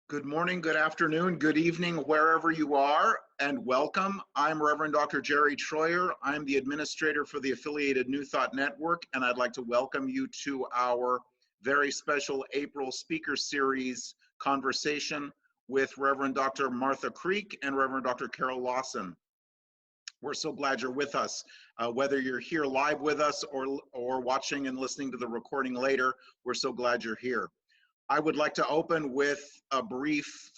Good morning, good afternoon, good evening, wherever you are, and welcome. I'm Reverend Dr. Jerry Troyer. I'm the administrator for the affiliated New Thought Network, and I'd like to welcome you to our very special April speaker series conversation with Reverend Dr. Martha Creek and Reverend Dr. Carol Lawson. We're so glad you're with us. Whether you're here live with us or watching and listening to the recording later, we're so glad you're here. I would like to open with a brief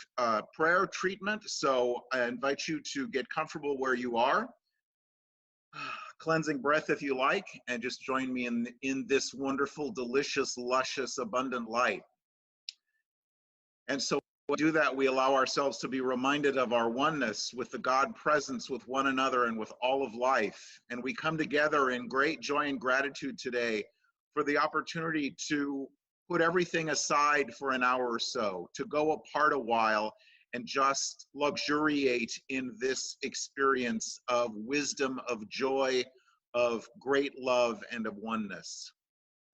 prayer treatment. So I invite you to get comfortable where you are. Cleansing breath if you like, and just join me in this wonderful, delicious, luscious, abundant light. And so when we do that, we allow ourselves to be reminded of our oneness with the God presence, with one another, and with all of life. And we come together in great joy and gratitude today for the opportunity to put everything aside for an hour or so, to go apart a while and just luxuriate in this experience of wisdom, of joy, of great love, and of oneness.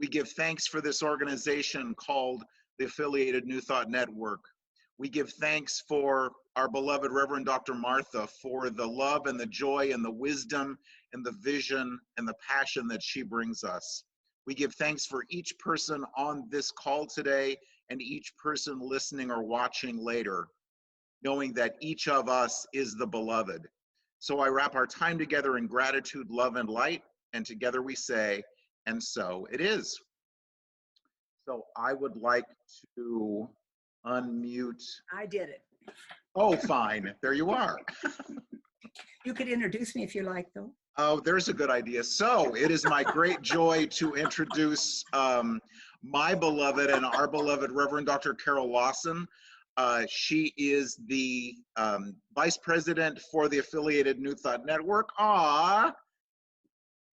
We give thanks for this organization called the Affiliated New Thought Network. We give thanks for our beloved Reverend Dr. Martha for the love and the joy and the wisdom and the vision and the passion that she brings us. We give thanks for each person on this call today and each person listening or watching later, knowing that each of us is the beloved. So I wrap our time together in gratitude, love, and light, and together we say, and so it is. So I would like to unmute. I did it. Oh, fine. There you are. You could introduce me if you like, though. Oh, there's a good idea. So it is my great joy to introduce my beloved and our beloved Reverend Dr. Carol Lawson. She is the Vice President for the Affiliated New Thought Network. Aw,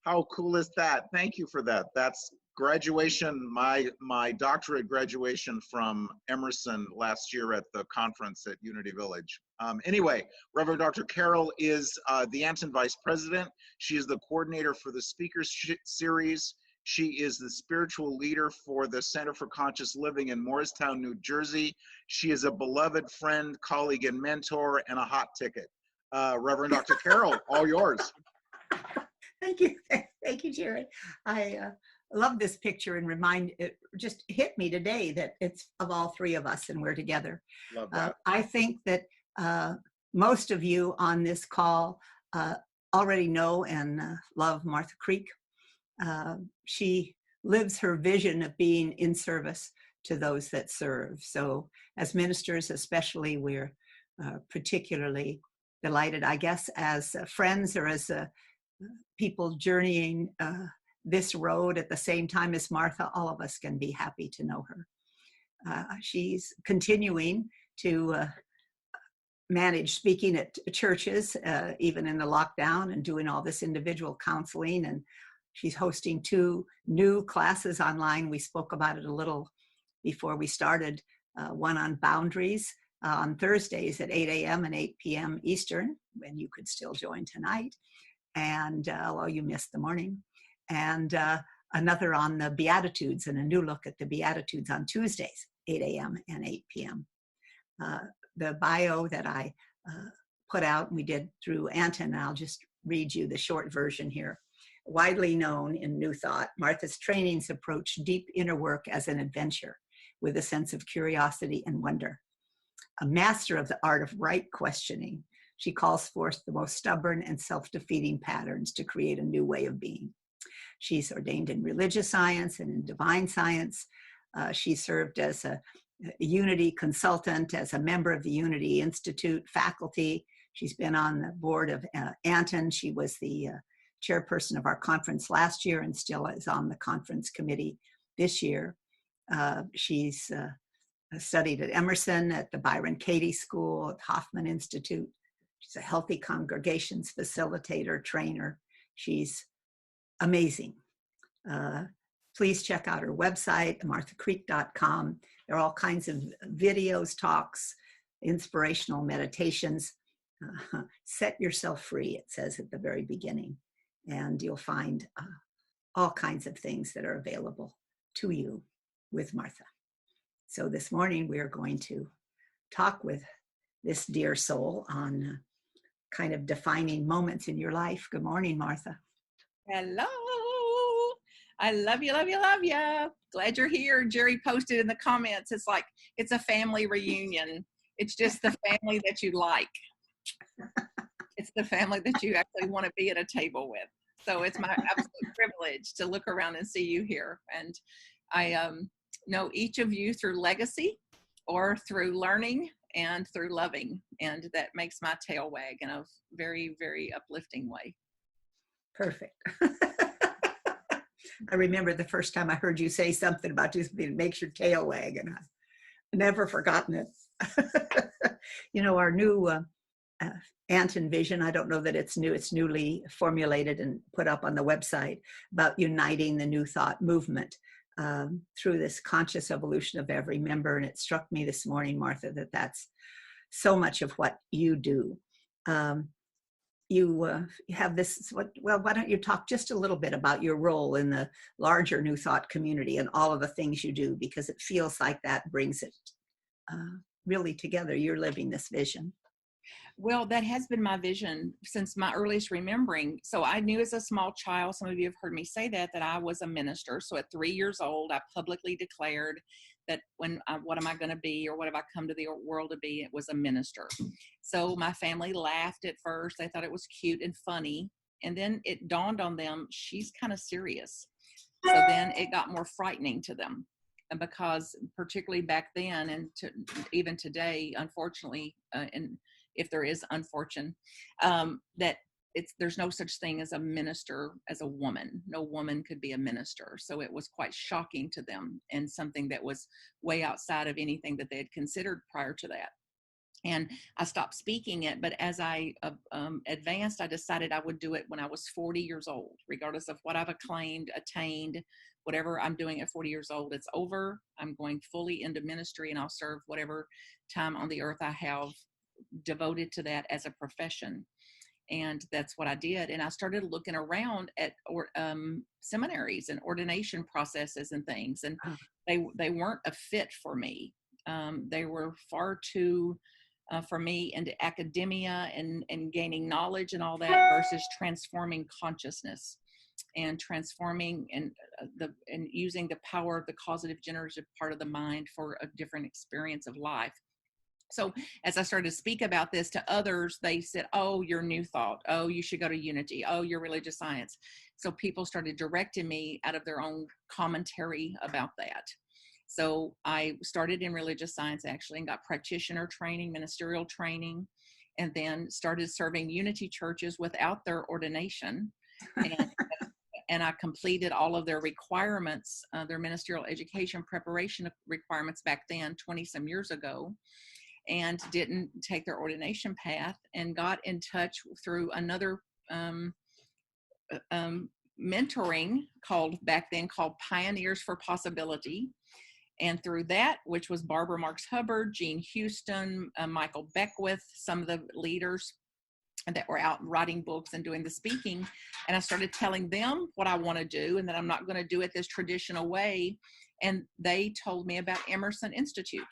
how cool is that? Thank you for that. That's graduation, my doctorate graduation from Emerson last year at the conference at Unity Village. Anyway, Reverend Dr. Carol is the Anton Vice President. She is the coordinator for the Speakers Series. She is the spiritual leader for the Center for Conscious Living in Morristown, New Jersey. She is a beloved friend, colleague, and mentor, and a hot ticket. Reverend Dr. Carol, all yours. Thank you. Thank you, Jerry. I love this picture and it just hit me today that it's of all three of us and we're together. Love that. I think that most of you on this call already know and love Martha Creek. She lives her vision of being in service to those that serve. So as ministers, especially, we're particularly delighted, I guess, as friends or as people journeying this road at the same time as Martha. All of us can be happy to know her. She's continuing to manage speaking at churches, even in the lockdown, and doing all this individual counseling. And she's hosting 2 new classes online. We spoke about it a little before we started. One on boundaries on Thursdays at 8 a.m. and 8 p.m. Eastern, when you could still join tonight. And although you missed the morning, and another on the Beatitudes, and a new look at the Beatitudes on Tuesdays, 8 a.m. and 8 p.m. The bio that I put out, and we did through Anton, I'll just read you the short version here. Widely known in New Thought, Martha's trainings approach deep inner work as an adventure with a sense of curiosity and wonder. A master of the art of right questioning, she calls forth the most stubborn and self-defeating patterns to create a new way of being. She's ordained in religious science and in divine science. She served as a Unity consultant, as a member of the Unity Institute faculty. She's been on the board of Anton. She was the chairperson of our conference last year and still is on the conference committee this year. She's studied at Emerson, at the Byron Katie School, at Hoffman Institute. She's a healthy congregations facilitator, trainer. She's amazing. Please check out her website, marthacreek.com. There are all kinds of videos, talks, inspirational meditations. Set yourself free, it says at the very beginning, and you'll find all kinds of things that are available to you with Martha. So this morning we are going to talk with this dear soul on kind of defining moments in your life. Good morning, Martha. Hello. I love you, love you, love you. Glad you're here. Jerry posted in the comments, it's like, it's a family reunion. It's just the family that you like. It's the family that you actually want to be at a table with. So it's my absolute privilege to look around and see you here. And I know each of you through legacy or through learning and through loving. And that makes my tail wag in a very, very uplifting way. Perfect. I remember the first time I heard you say something about just it makes your tail wag, and I've never forgotten it. You know, our new Anton vision, I don't know that it's new, it's newly formulated and put up on the website about uniting the New Thought movement through this conscious evolution of every member. And it struck me this morning, Martha, that that's so much of what you do. You have this, well, why don't you talk just a little bit about your role in the larger New Thought community and all of the things you do, because it feels like that brings it really together. You're living this vision. Well, that has been my vision since my earliest remembering. So I knew as a small child, some of you have heard me say that I was a minister. So at 3 years old, I publicly declared that what am I going to be, or what have I come to the world to be? It was a minister. So my family laughed at first. They thought it was cute and funny. And then it dawned on them, she's kind of serious. So then it got more frightening to them. And because particularly back then and even today, unfortunately, and if there is unfortunate, that there's no such thing as a minister as a woman. No woman could be a minister. So it was quite shocking to them, and something that was way outside of anything that they had considered prior to that. And I stopped speaking it, but as I advanced, I decided I would do it when I was 40 years old, regardless of what I've attained, whatever I'm doing at 40 years old, it's over. I'm going fully into ministry, and I'll serve whatever time on the earth I have devoted to that as a profession. And that's what I did. And I started looking around at seminaries and ordination processes and things, and they weren't a fit for me. They were far too for me into academia and gaining knowledge and all that, versus transforming consciousness and transforming and using the power of the causative generative part of the mind for a different experience of life. So as I started to speak about this to others, they said, oh, you're New Thought. Oh, you should go to Unity. Oh, you're religious science. So people started directing me out of their own commentary about that. So I started in religious science actually, and got practitioner training, ministerial training, and then started serving Unity churches without their ordination. And I completed all of their requirements, their ministerial education preparation requirements back then, 20 some years ago, and didn't take their ordination path, and got in touch through another mentoring back then called Pioneers for Possibility. And through that, which was Barbara Marks Hubbard, Jean Houston, Michael Beckwith, some of the leaders that were out writing books and doing the speaking. And I started telling them what I want to do, and that I'm not going to do it this traditional way. And they told me about Emerson Institute.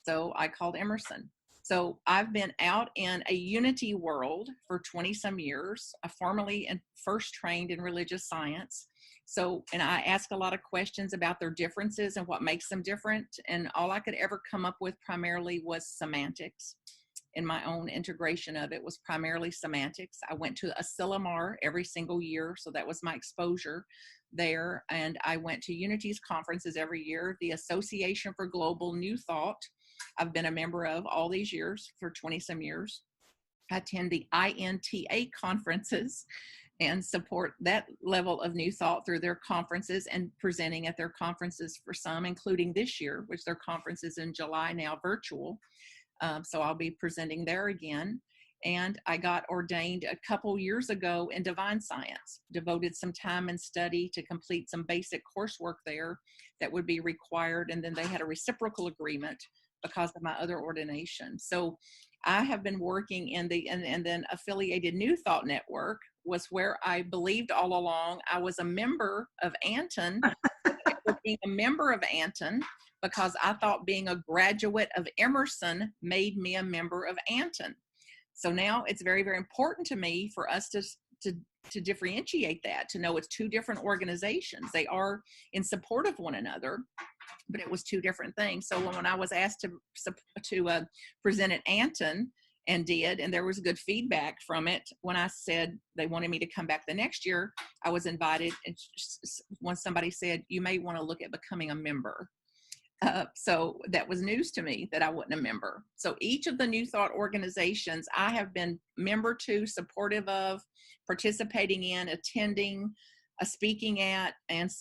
So I called Emerson. So I've been out in a Unity world for 20 some years. I formally and first trained in religious science. So, and I ask a lot of questions about their differences and what makes them different. And all I could ever come up with primarily was semantics. In my own integration of it was primarily semantics. I went to Asilomar every single year, so that was my exposure there. And I went to Unity's conferences every year, the Association for Global New Thought. I've been a member of all these years for 20 some years. I attend the INTA conferences and support that level of New Thought through their conferences and presenting at their conferences for some, including this year, which their conference is in July now, virtual. So I'll be presenting there again. And I got ordained a couple years ago in divine science, devoted some time and study to complete some basic coursework there that would be required. And then they had a reciprocal agreement because of my other ordination. So I have been working in the, and then affiliated New Thought Network was where I believed all along I was a member of Anton. Being a member of Anton because I thought being a graduate of Emerson made me a member of Anton. So now it's very, very important to me for us to differentiate that, to know it's two different organizations. They are in support of one another, but it was two different things. So when I was asked to present at Anton and did, and there was good feedback from it, when I said they wanted me to come back the next year, I was invited. And when somebody said, you may want to look at becoming a member. So that was news to me that I wasn't a member. So each of the New Thought organizations I have been member to, supportive of, participating in, attending, speaking at, and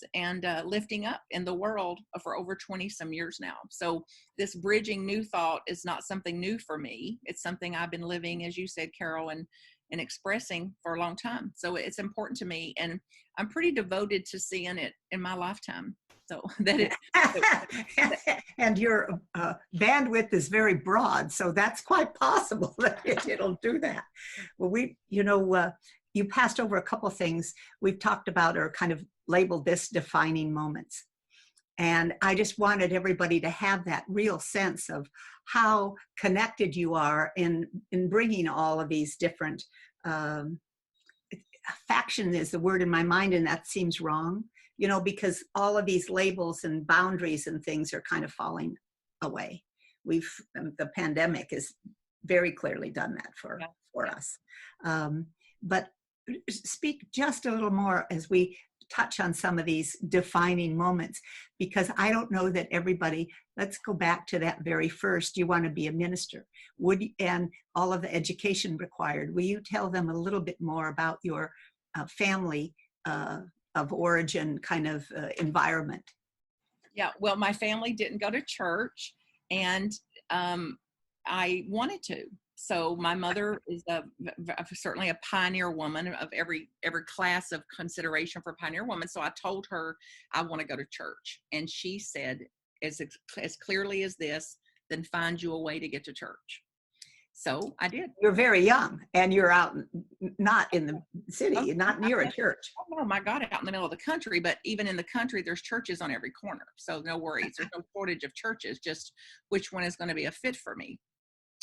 lifting up in the world for over 20 some years now. So this bridging New Thought is not something new for me. It's something I've been living, as you said, Carol, and expressing for a long time. So it's important to me, and I'm pretty devoted to seeing it in my lifetime. So that it. And your bandwidth is very broad, so that's quite possible that it'll do that. Well, you passed over a couple of things we've talked about, or kind of labeled this defining moments. And I just wanted everybody to have that real sense of how connected you are in bringing all of these different, faction is the word in my mind, and that seems wrong, because all of these labels and boundaries and things are kind of falling away. The pandemic has very clearly done that for us. But speak just a little more as we touch on some of these defining moments, because I don't know that everybody, let's go back to that very first, you want to be a minister, and all of the education required. Will you tell them a little bit more about your family of origin kind of environment? Yeah, well, my family didn't go to church, and I wanted to. So my mother is certainly a pioneer woman of every class of consideration for pioneer woman. So I told her I want to go to church, and she said as clearly as this, then find you a way to get to church. So I did. You're very young, and you're out, not in the city, not near a church. Oh my God, out in the middle of the country. But even in the country, there's churches on every corner. So no worries. There's no shortage of churches, just which one is going to be a fit for me.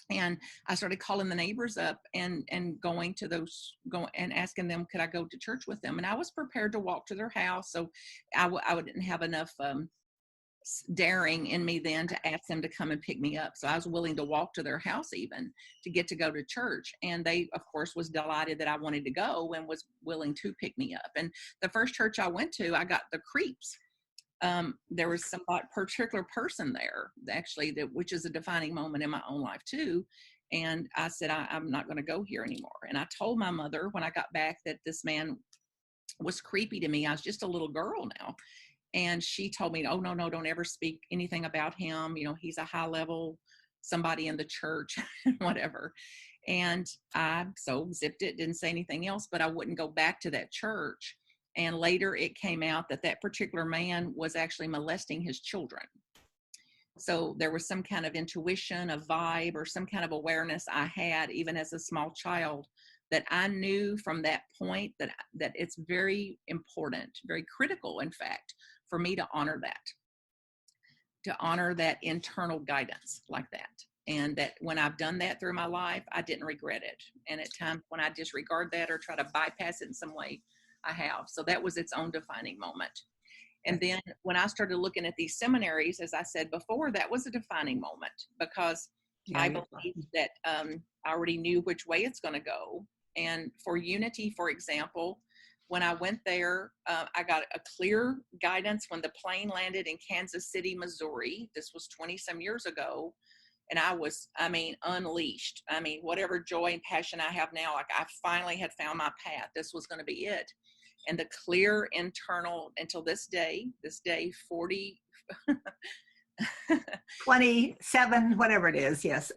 And I started calling the neighbors up and going and asking them, could I go to church with them? And I was prepared to walk to their house. So I didn't have enough daring in me then to ask them to come and pick me up. So I was willing to walk to their house even to go to church. And they, of course, was delighted that I wanted to go and was willing to pick me up. And the first church I went to, I got the creeps. There was some particular person there, actually, which is a defining moment in my own life too. And I said, I'm not going to go here anymore. And I told my mother when I got back that this man was creepy to me. I was just a little girl now. And she told me, oh, no, don't ever speak anything about him. He's a high level, somebody in the church, whatever. And I so zipped it, didn't say anything else, but I wouldn't go back to that church. And later it came out that particular man was actually molesting his children. So there was some kind of intuition, a vibe, or some kind of awareness I had even as a small child that I knew from that point that it's very important, very critical, in fact, for me to honor that internal guidance like that. And that when I've done that through my life, I didn't regret it. And at times when I disregard that or try to bypass it in some way, I have. So that was its own defining moment. And then when I started looking at these seminaries, as I said before, that was a defining moment because I believed that I already knew which way it's going to go. And for Unity, for example, when I went there, I got a clear guidance when the plane landed in Kansas City, Missouri. This was 20 some years ago. And I was, unleashed. Whatever joy and passion I have now, like I finally had found my path. This was going to be it. And the clear internal, until this day 40, 27, whatever it is, yes.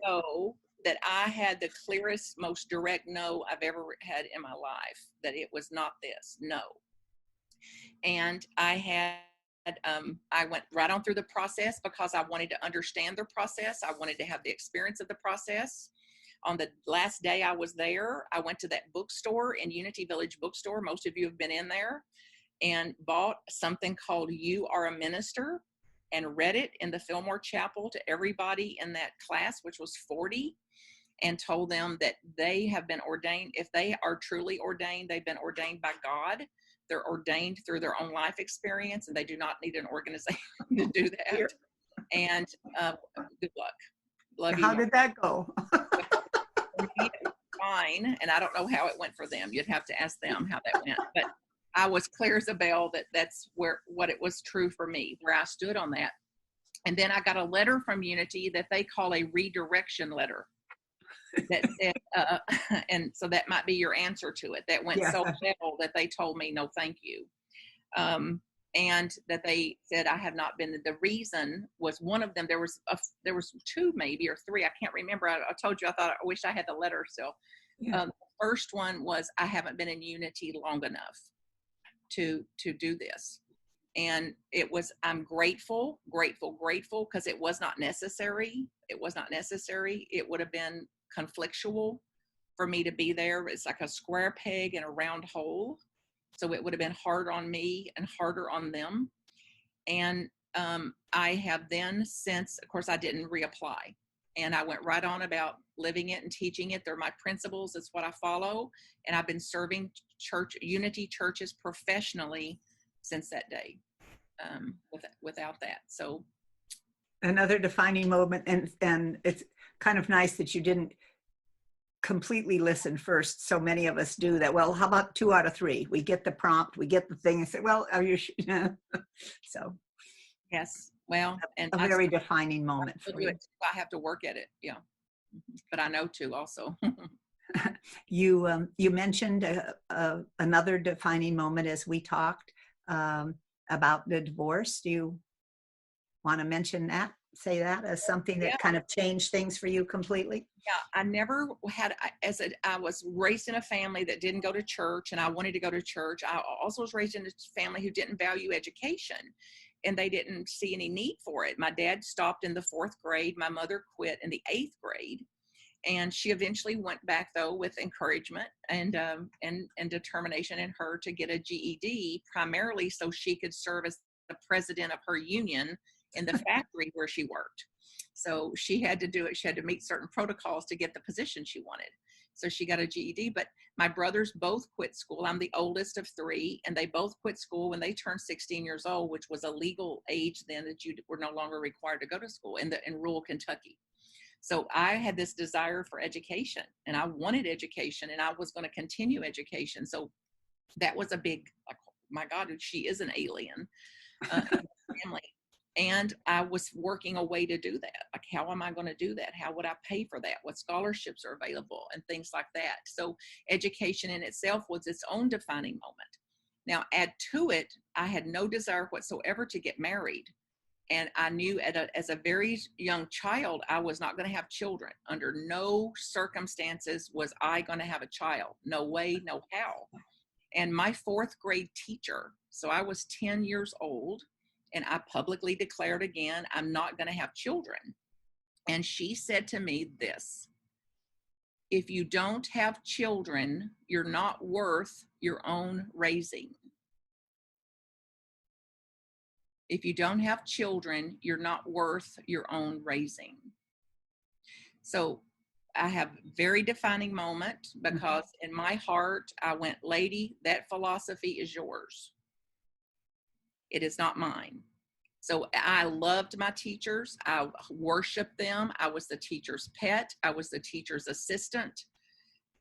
know that I had the clearest, most direct no I've ever had in my life, that it was not this, no. And I went right on through the process because I wanted to understand the process. I wanted to have the experience of the process. On the last day I was there, I went to that bookstore in Unity Village Bookstore. Most of you have been in there, and bought something called You Are a Minister. and read it in the Fillmore Chapel to everybody in that class, which was 40, and told them that they have been ordained. If they are truly ordained, they've been ordained by God. They're ordained through their own life experience, and they do not need an organization to do that. And good luck. Love you. How did that go? Fine. And I don't know how it went for them. You'd have to ask them how that went. But I was clear as a bell that that's what it was true for me, where I stood on that. And then I got a letter from Unity that they call a redirection letter. That said, and so that might be your answer to it. That went so well that they told me no, thank you. And that they said I have not been. The reason was one of them. There was two, maybe, or three. I can't remember. I told you I wish I had the letter still. The first one was I haven't been in Unity long enough to do this, and it was I'm grateful because it was not necessary. It was not necessary. It would have been conflictual for me to be there. It's like a square peg in a round hole. So it would have been hard on me and harder on them. And I have then since, of course, I didn't reapply. And I went right on about living it and teaching it. They're my principles. It's what I follow. And I've been serving Unity churches professionally since that day without that. So another defining moment. And it's kind of nice that you didn't completely listen first. So many of us do that. Well, how about 2 out of 3? We get the prompt, we get the thing and say, well, are you so yes, well, and a very defining moment for you. I have to work at it. Yeah. But I know too also. You mentioned another defining moment as we talked about the divorce. Do you want to mention that? Say that as something that kind of changed things for you completely? Yeah, I never had, I was raised in a family that didn't go to church, and I wanted to go to church. I also was raised in a family who didn't value education, and they didn't see any need for it. My dad stopped in the 4th grade. My mother quit in the 8th grade. And she eventually went back, though, with encouragement and determination in her to get a GED, primarily so she could serve as the president of her union in the factory where she worked. So she had to do it. She had to meet certain protocols to get the position she wanted. So she got a GED, but my brothers both quit school. I'm the oldest of 3, and they both quit school when they turned 16 years old, which was a legal age then that you were no longer required to go to school in rural Kentucky. So I had this desire for education, and I wanted education, and I was going to continue education. So that was a big, like, oh my God, she is an alien in the family. And I was working a way to do that. Like, how am I going to do that? How would I pay for that? What scholarships are available and things like that? So education in itself was its own defining moment. Now, add to it, I had no desire whatsoever to get married. And I knew as a very young child, I was not going to have children. Under no circumstances was I going to have a child. No way, no how. And my 4th grade teacher, so I was 10 years old, and I publicly declared again, I'm not going to have children. And she said to me this: if you don't have children, you're not worth your own raising. If you don't have children, you're not worth your own raising. So I have a very defining moment, because in my heart, I went, lady, that philosophy is yours. It is not mine. So I loved my teachers. I worshiped them. I was the teacher's pet. I was the teacher's assistant.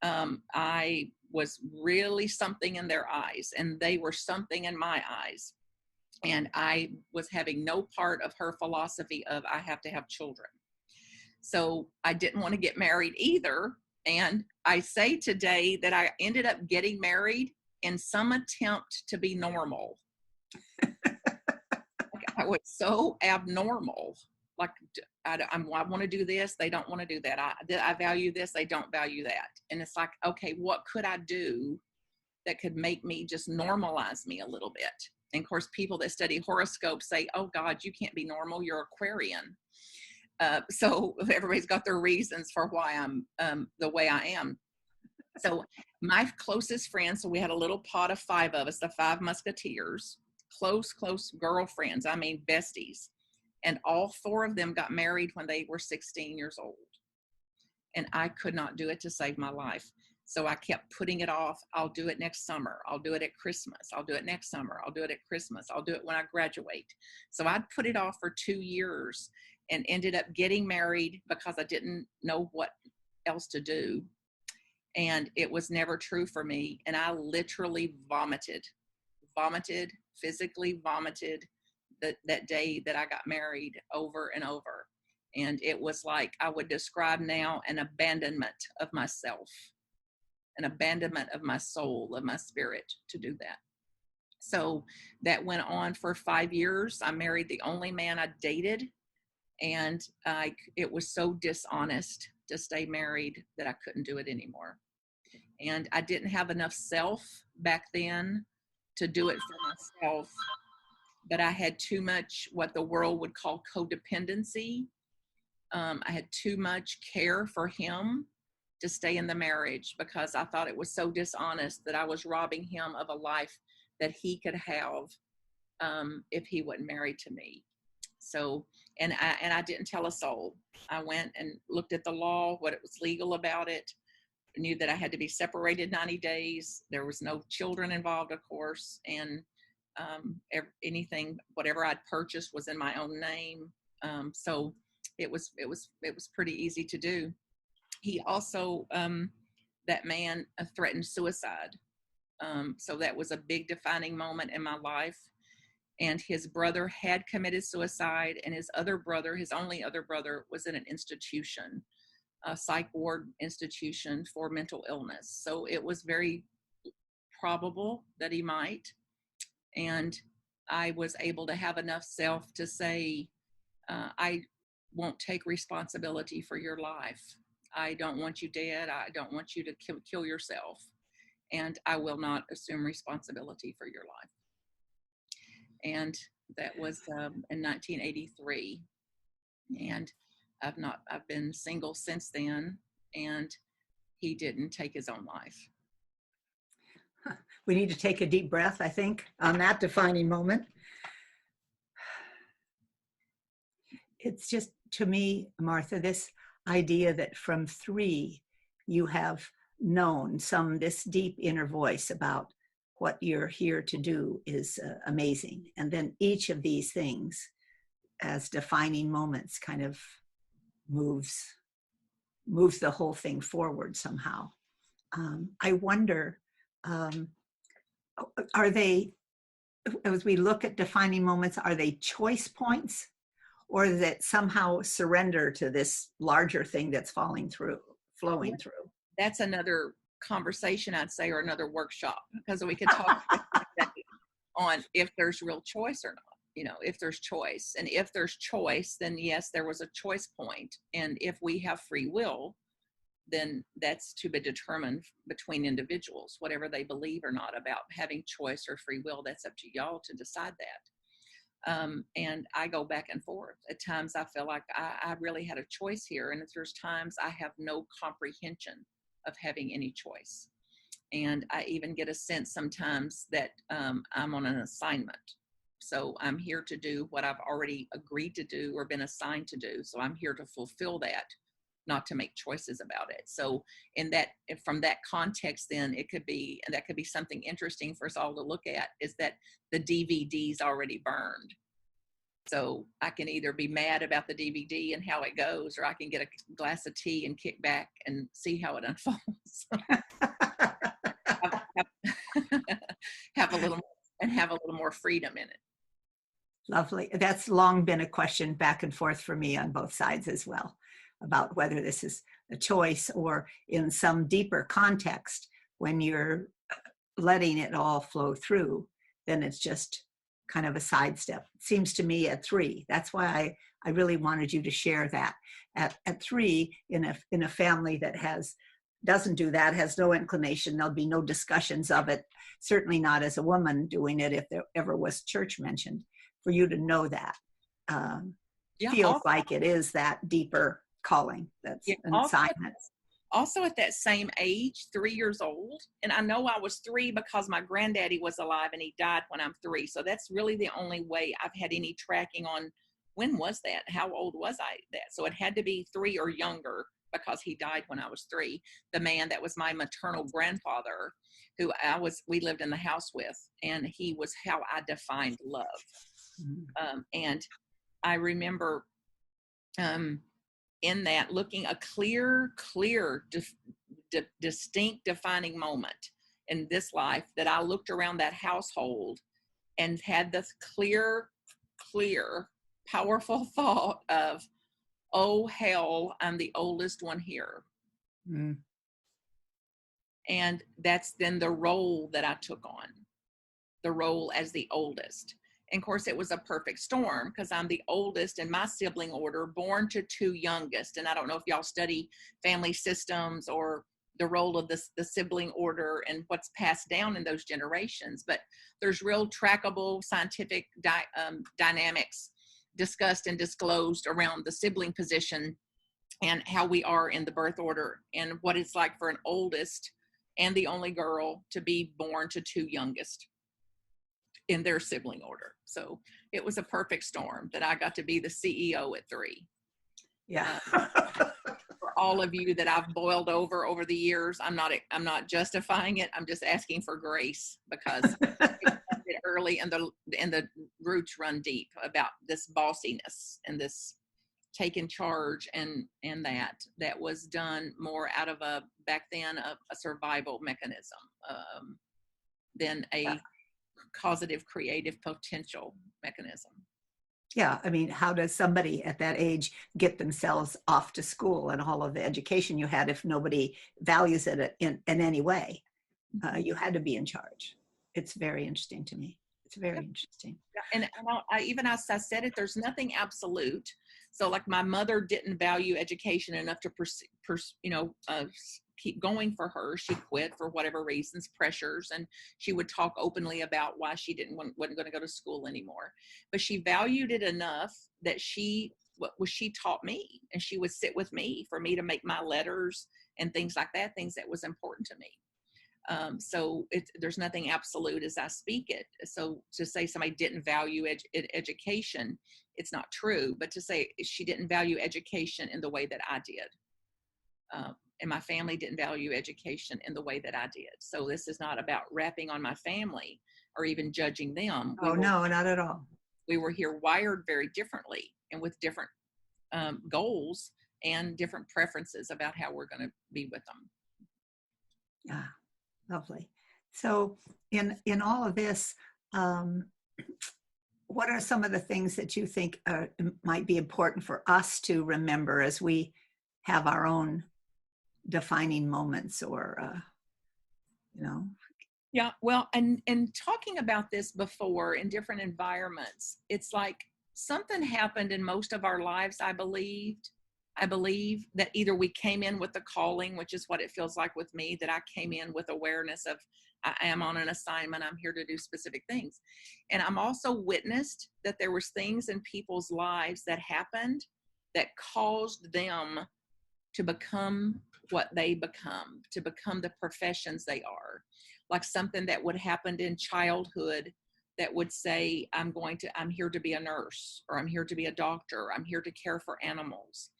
I was really something in their eyes, and they were something in my eyes. And I was having no part of her philosophy of I have to have children. So I didn't want to get married either. And I say today that I ended up getting married in some attempt to be normal. I was so abnormal. Like, I want to do this. They don't want to do that. I value this. They don't value that. And it's like, okay, what could I do that could make me just normalize me a little bit? And of course, people that study horoscopes say, oh God, you can't be normal. You're Aquarian. So everybody's got their reasons for why I'm the way I am. So my closest friends, so we had a little pot of 5 of us, the 5 Musketeers, close girlfriends. I mean, besties. And all 4 of them got married when they were 16 years old. And I could not do it to save my life. So I kept putting it off. I'll do it next summer. I'll do it at Christmas. I'll do it next summer. I'll do it at Christmas. I'll do it when I graduate. So I'd put it off for 2 years and ended up getting married because I didn't know what else to do. And it was never true for me. And I literally vomited, physically vomited that day that I got married over and over. And it was like, I would describe now an abandonment of myself, an abandonment of my soul, of my spirit to do that. So that went on for 5 years. I married the only man I dated. And it was so dishonest to stay married that I couldn't do it anymore. And I didn't have enough self back then to do it for myself. But I had too much what the world would call codependency. I had too much care for him to stay in the marriage because I thought it was so dishonest that I was robbing him of a life that he could have if he wasn't married to me. So, and I didn't tell a soul. I went and looked at the law, what it was legal about it. I knew that I had to be separated 90 days. There was no children involved, of course, and anything, whatever I'd purchased was in my own name. So it was pretty easy to do. He also, that man threatened suicide. So that was a big defining moment in my life. And his brother had committed suicide, and his only other brother was in an institution, a psych ward institution for mental illness. So it was very probable that he might. And I was able to have enough self to say, I won't take responsibility for your life. I don't want you dead. I don't want you to kill yourself. And I will not assume responsibility for your life. And that was in 1983. And I've been single since then, and he didn't take his own life. We need to take a deep breath, I think, on that defining moment. It's just, to me, Martha, this idea that from 3, you have known this deep inner voice about what you're here to do is amazing. And then each of these things as defining moments kind of moves the whole thing forward somehow. I wonder, are they, as we look at defining moments, are they choice points, or is it somehow surrender to this larger thing that's flowing through? That's another conversation, I'd say, or another workshop, because we could talk on if there's real choice or not. If there's choice, and if there's choice, then yes, there was a choice point. And if we have free will, then that's to be determined between individuals, whatever they believe or not about having choice or free will. That's up to y'all to decide that. And I go back and forth. At times I feel like I really had a choice here. And if there's times I have no comprehension of having any choice. And I even get a sense sometimes that I'm on an assignment. So I'm here to do what I've already agreed to do or been assigned to do. So I'm here to fulfill that, not to make choices about it. So from that context, then it could be, and that could be something interesting for us all to look at, is that the DVD's already burned. So I can either be mad about the DVD and how it goes, or I can get a glass of tea and kick back and see how it unfolds. have a little more freedom in it. Lovely. That's long been a question back and forth for me on both sides as well, about whether this is a choice or in some deeper context, when you're letting it all flow through, then it's just kind of a sidestep. It seems to me at 3. That's why I really wanted you to share that. At 3, in a family that doesn't do that, has no inclination, there'll be no discussions of it, certainly not as a woman doing it if there ever was church mentioned. For you to know that feels like it is that deeper calling. That's an assignment. Also at that same age, 3 years old, and I know I was 3 because my granddaddy was alive and he died when I'm 3. So that's really the only way I've had any tracking on when was that? How old was I that? So it had to be 3 or younger, because he died when I was 3. The man that was my maternal grandfather, who we lived in the house with, and he was how I defined love. And I remember in that looking a clear, distinct defining moment in this life, that I looked around that household and had this clear, powerful thought of, oh hell, I'm the oldest one here. And that's then the role that I took on, the role as the oldest. And of course, it was a perfect storm, because I'm the oldest in my sibling order, born to 2 youngest. And I don't know if y'all study family systems or the role of the sibling order and what's passed down in those generations, but there's real trackable scientific dynamics discussed and disclosed around the sibling position and how we are in the birth order, and what it's like for an oldest and the only girl to be born to 2 youngest in their sibling order. So it was a perfect storm that I got to be the CEO at 3. Yeah. For all of you that I've boiled over the years, I'm not justifying it. I'm just asking for grace, because it started early, and the roots run deep about this bossiness and this taking charge, and that was done more out of back then a survival mechanism than a causative creative potential mechanism. Yeah, I mean, how does somebody at that age get themselves off to school and all of the education you had if nobody values it in any way? You had to be in charge. It's very interesting to me. It's very interesting. And even as I said it, there's nothing absolute. So like my mother didn't value education enough to keep going for her. She quit for whatever reasons, pressures, and she would talk openly about why she wasn't going to go to school anymore. But she valued it enough that she taught me, and she would sit with me for me to make my letters and things like that, things that was important to me. So there's nothing absolute as I speak it. So to say somebody didn't value education, it's not true. But to say she didn't value education in the way that I did, and my family didn't value education in the way that I did. So this is not about rapping on my family or even judging them. No, not at all. We were here wired very differently, and with different goals and different preferences about how we're going to be with them. Yeah. Lovely. So in all of this, what are some of the things that you think might be important for us to remember as we have our own defining moments, or, Yeah, well, and talking about this before in different environments, it's like something happened in most of our lives, I believe that either we came in with the calling, which is what it feels like with me, that I came in with awareness of I am on an assignment, I'm here to do specific things. And I'm also witnessed that there was things in people's lives that happened that caused them to become what they become, to become the professions they are. Like something that would happen in childhood that would say, I'm here to be a nurse, or I'm here to be a doctor, or I'm here to care for animals.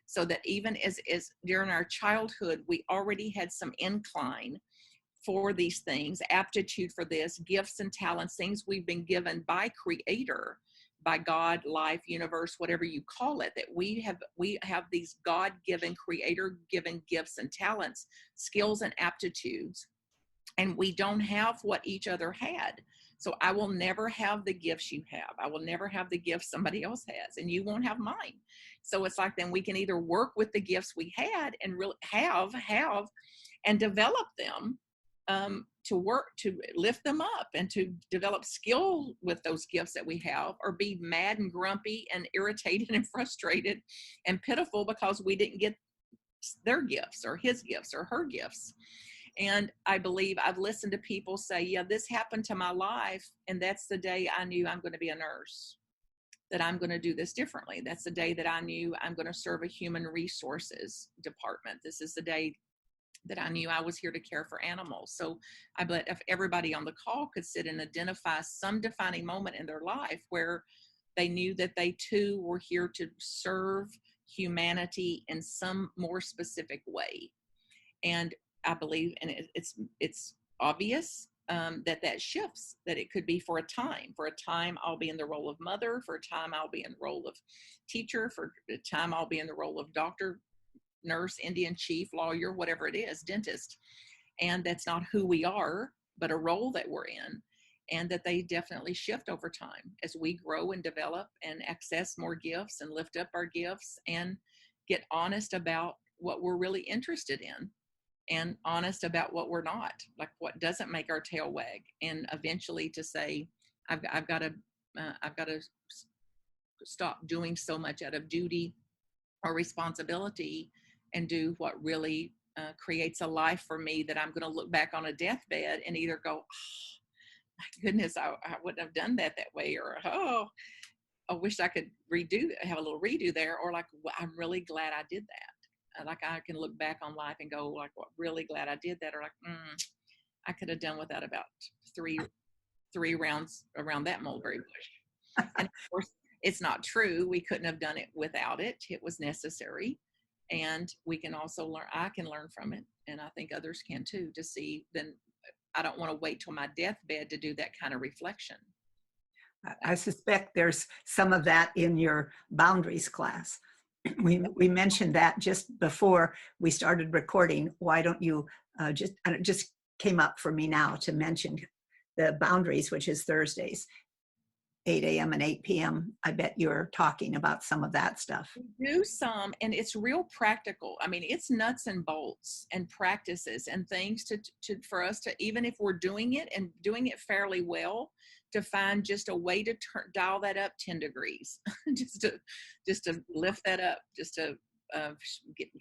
So that even as during our childhood, we already had some incline for these things, aptitude for this, gifts and talents, things we've been given by Creator, by God, life, universe, whatever you call it, that we have these God-given, Creator-given gifts and talents, skills and aptitudes, and we don't have what each other had. So I will never have the gifts you have. I will never have the gifts somebody else has, and you won't have mine. So it's like, then we can either work with the gifts we had and really have and develop them, to lift them up and to develop skill with those gifts that we have, or be mad and grumpy and irritated and frustrated and pitiful because we didn't get their gifts or his gifts or her gifts. And I believe I've listened to people say, yeah, this happened to my life, and that's the day I knew I'm going to be a nurse, that I'm going to do this differently. That's the day that I knew I'm going to serve a human resources department. This is the day that I knew I was here to care for animals. So I bet if everybody on the call could sit and identify some defining moment in their life where They knew that they too were here to serve humanity in some more specific way. And I believe, and it's obvious that shifts, that it could be for a time. For a time, I'll be in the role of mother. For a time, I'll be in the role of teacher. For a time, I'll be in the role of doctor, nurse, Indian chief, lawyer, whatever it is, dentist. And that's not who we are, but a role that we're in. And that they definitely shift over time as we grow and develop and access more gifts and lift up our gifts and get honest about what we're really interested in and honest about what we're not, like what doesn't make our tail wag. And eventually to say, I've got to stop doing so much out of duty or responsibility and do what really creates a life for me, that I'm going to look back on a deathbed and either go, oh, my goodness, I wouldn't have done that way, or oh, I wish I could have a little redo there, or like, well, I'm really glad I did that. Like I can look back on life and go, like, well, really glad I did that, or like, I could have done without about three rounds around that mulberry bush. And of course, it's not true. We couldn't have done it without it. It was necessary, and we can also learn. I can learn from it, and I think others can too. To see, then I don't want to wait till my deathbed to do that kind of reflection. I suspect there's some of that in your boundaries class. We mentioned that just before we started recording. Why don't you it just came up for me now to mention the boundaries, which is Thursdays, 8 a.m. and 8 p.m. I bet you're talking about some of that stuff. We do some, and it's real practical. I mean, it's nuts and bolts and practices and things for us to, even if we're doing it and doing it fairly well, to find just a way to dial that up 10 degrees, just to lift that up, just to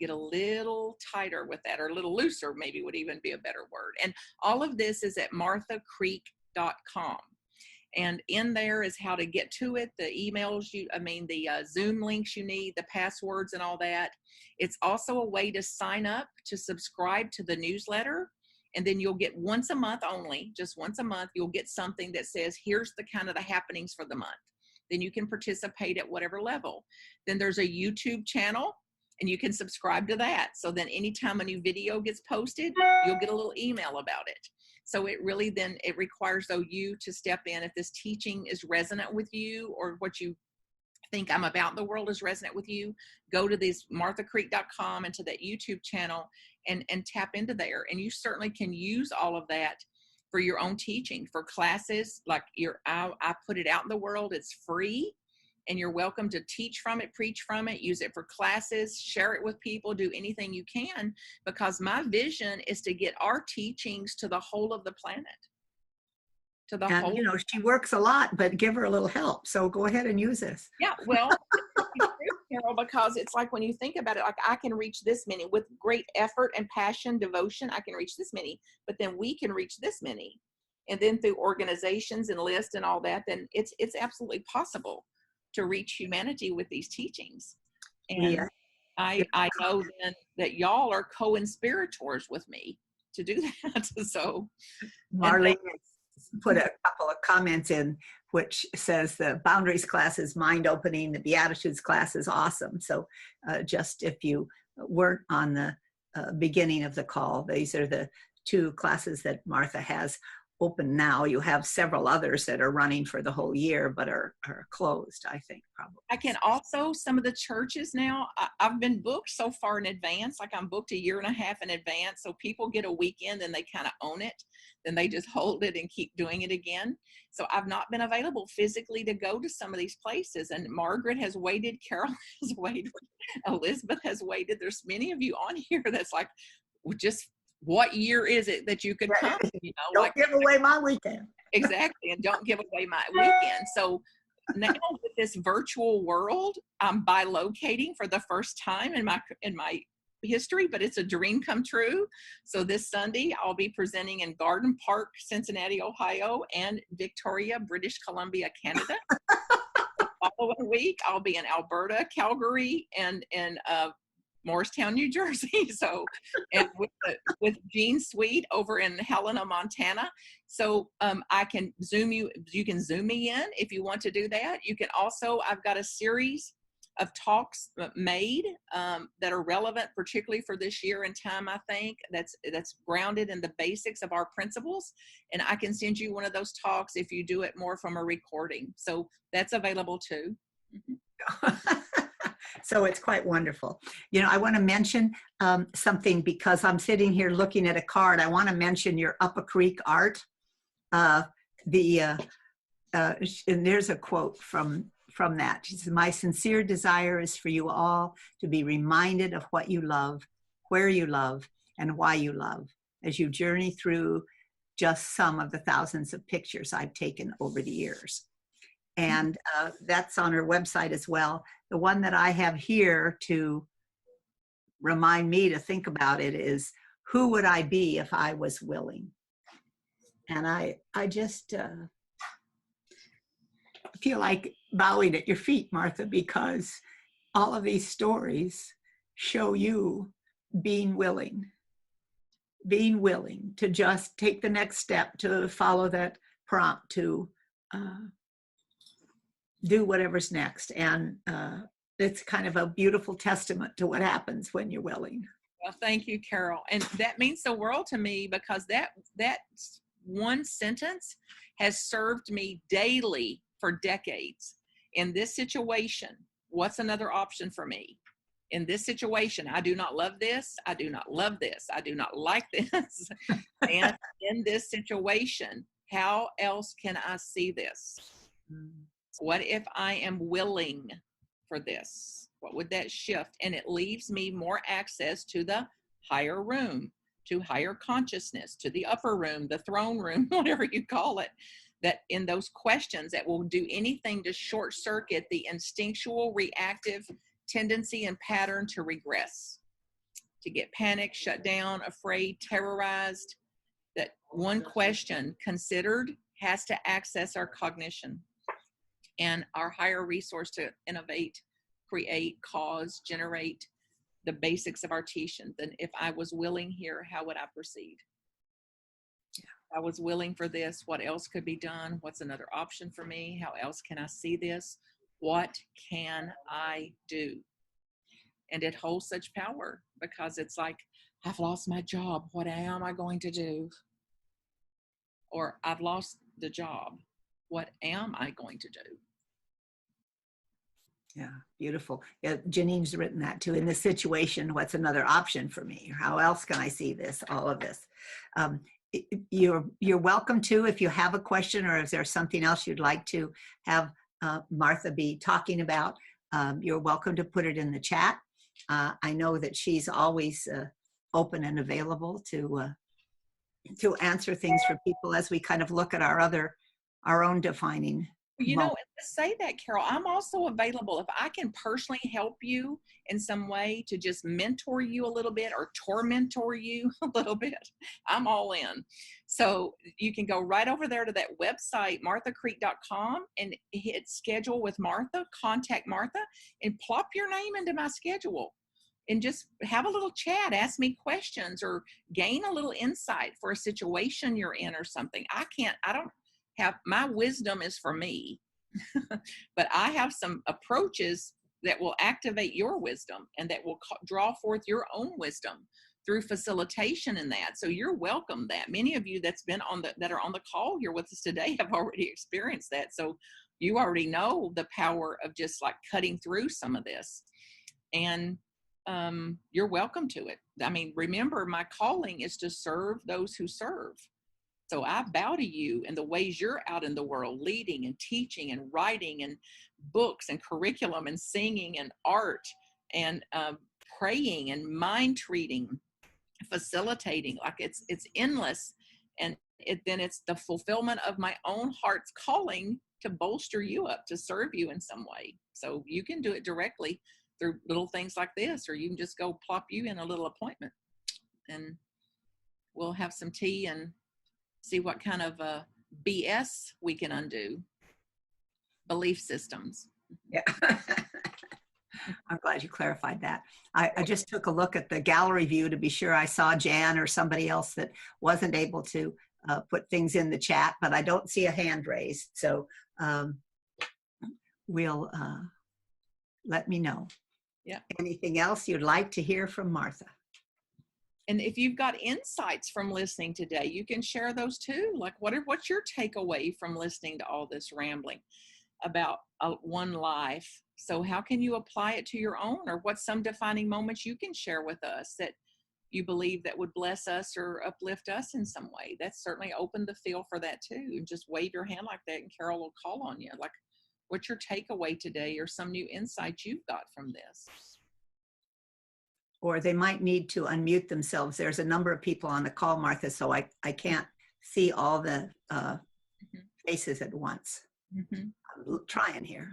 get a little tighter with that, or a little looser maybe would even be a better word. And all of this is at marthacreek.com. And in there is how to get to it, the emails, the Zoom links you need, the passwords and all that. It's also a way to sign up to subscribe to the newsletter. And then you'll get once a month only, just once a month, you'll get something that says, here's the kind of the happenings for the month. Then you can participate at whatever level. Then there's a YouTube channel, and you can subscribe to that. So then anytime a new video gets posted, you'll get a little email about it. So it really then, it requires though you to step in. If this teaching is resonant with you, or what you think I'm about in the world is resonant with you, go to this marthacreek.com and to that YouTube channel and tap into there. And you certainly can use all of that for your own teaching, for classes. Like I put it out in the world, it's free, and you're welcome to teach from it, preach from it, use it for classes, share it with people, do anything you can, because my vision is to get our teachings to the whole of the planet. And, you know, she works a lot, but give her a little help. So go ahead and use this. Yeah, well, Carol, because it's like when you think about it, like I can reach this many with great effort and passion, devotion. I can reach this many, but then we can reach this many, and then through organizations and lists and all that, then it's absolutely possible to reach humanity with these teachings. And yeah. I know then that y'all are co-inspirators with me to do that. So Marlene put a couple of comments in which says the boundaries class is mind-opening, the Beatitudes class is awesome. So just if you weren't on the beginning of the call, these are the two classes that Martha has open now. You have several others that are running for the whole year, but are closed, I think, probably. I can also, some of the churches now, I've been booked so far in advance, like I'm booked 1.5 years in advance. So people get a weekend and they kind of own it. Then they just hold it and keep doing it again. So I've not been available physically to go to some of these places. And Margaret has waited, Carol has waited, Elizabeth has waited. There's many of you on here that's like, just what year is it that you could come? You know, don't give away my weekend. Exactly, and don't give away my weekend. So now with this virtual world, I'm bilocating for the first time in my history, but it's a dream come true. So this Sunday, I'll be presenting in Garden Park, Cincinnati, Ohio, and Victoria, British Columbia, Canada. The following week, I'll be in Alberta, Calgary, and Morristown, New Jersey. So, and with Jean Sweet over in Helena, Montana. So I can Zoom you. You can Zoom me in if you want to do that. You can also, I've got a series of talks made that are relevant, particularly for this year and time. I think that's grounded in the basics of our principles. And I can send you one of those talks if you do it more from a recording. So that's available too. So it's quite wonderful. You know, I want to mention something because I'm sitting here looking at a card. I want to mention your Upper Creek art. And there's a quote from that. She says, "My sincere desire is for you all to be reminded of what you love, where you love, and why you love as you journey through just some of the thousands of pictures I've taken over the years." And that's on her website as well. The one that I have here to remind me to think about it is, who would I be if I was willing? And I just feel like bowing at your feet, Martha, because all of these stories show you being willing to just take the next step, to follow that prompt, to do whatever's next. And it's kind of a beautiful testament to what happens when you're willing. Well, thank you, Carol. And that means the world to me, because that one sentence has served me daily for decades. In this situation, what's another option for me? In this situation, I do not love this. I do not love this. I do not like this. And in this situation, how else can I see this? What if I am willing for this? What would that shift? And it leaves me more access to the higher room, to higher consciousness, to the upper room, the throne room, whatever you call it, that in those questions that will do anything to short circuit the instinctual reactive tendency and pattern to regress, to get panicked, shut down, afraid, terrorized. That one question considered has to access our cognition and our higher resource to innovate, create, cause, generate the basics of our teaching. Then if I was willing here, how would I proceed? If I was willing for this, what else could be done? What's another option for me? How else can I see this? What can I do? And it holds such power, because it's like, I've lost my job. What am I going to do? Or I've lost the job. What am I going to do? Yeah, beautiful. Yeah, Janine's written that too. In this situation, what's another option for me? How else can I see this? All of this. You're welcome to, if you have a question or if there's something else you'd like to have Martha be talking about, you're welcome to put it in the chat. I know that she's always open and available to answer things for people as we kind of look at our own defining. You know, to say that, Carol, I'm also available if I can personally help you in some way, to just mentor you a little bit or tormentor you a little bit. I'm all in. So you can go right over there to that website, marthacreek.com, and hit schedule with Martha, contact Martha, and plop your name into my schedule and just have a little chat, ask me questions, or gain a little insight for a situation you're in or something. My wisdom is for me, but I have some approaches that will activate your wisdom and that will draw forth your own wisdom through facilitation in that. So you're welcome that. Many of you that are on the call here with us today have already experienced that. So you already know the power of just like cutting through some of this, and you're welcome to it. I mean, remember, my calling is to serve those who serve. So I bow to you in the ways you're out in the world, leading and teaching and writing and books and curriculum and singing and art and praying and mind treating, facilitating. Like it's endless. And then it's the fulfillment of my own heart's calling to bolster you up, to serve you in some way. So you can do it directly through little things like this, or you can just go plop you in a little appointment and we'll have some tea and see what kind of BS we can undo. Belief systems. Yeah. I'm glad you clarified that. I just took a look at the gallery view to be sure I saw Jan or somebody else that wasn't able to put things in the chat, but I don't see a hand raised. So we'll let me know. Yeah. Anything else you'd like to hear from Martha? And if you've got insights from listening today, you can share those too. Like, what's your takeaway from listening to all this rambling about one life? So how can you apply it to your own, or what's some defining moments you can share with us that you believe that would bless us or uplift us in some way? That's certainly open the field for that too. And just wave your hand like that and Carol will call on you. Like, what's your takeaway today, or some new insight you've got from this? Or they might need to unmute themselves. There's a number of people on the call, Martha, so I can't see all the faces at once. I'm trying here.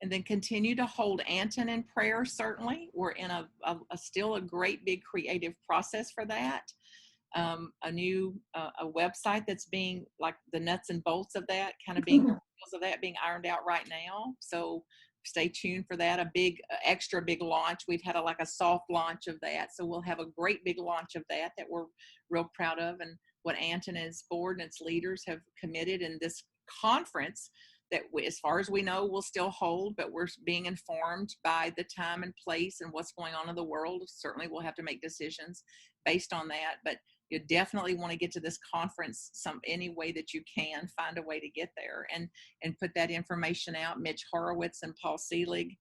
And then continue to hold Anton in prayer, certainly. We're in a still a great big creative process for that. A new a website that's being, like, the nuts and bolts of that, kind of being the wheels of that being ironed out right now. So stay tuned for that. A big, extra big launch. We've had a soft launch of that. So we'll have a great big launch of that we're real proud of, and what Anton and his board and its leaders have committed in this conference that as far as we know, we'll still hold, but we're being informed by the time and place and what's going on in the world. Certainly we'll have to make decisions based on that, but you definitely want to get to this conference any way that you can, find a way to get there and put that information out. Mitch Horowitz and Paul Seelig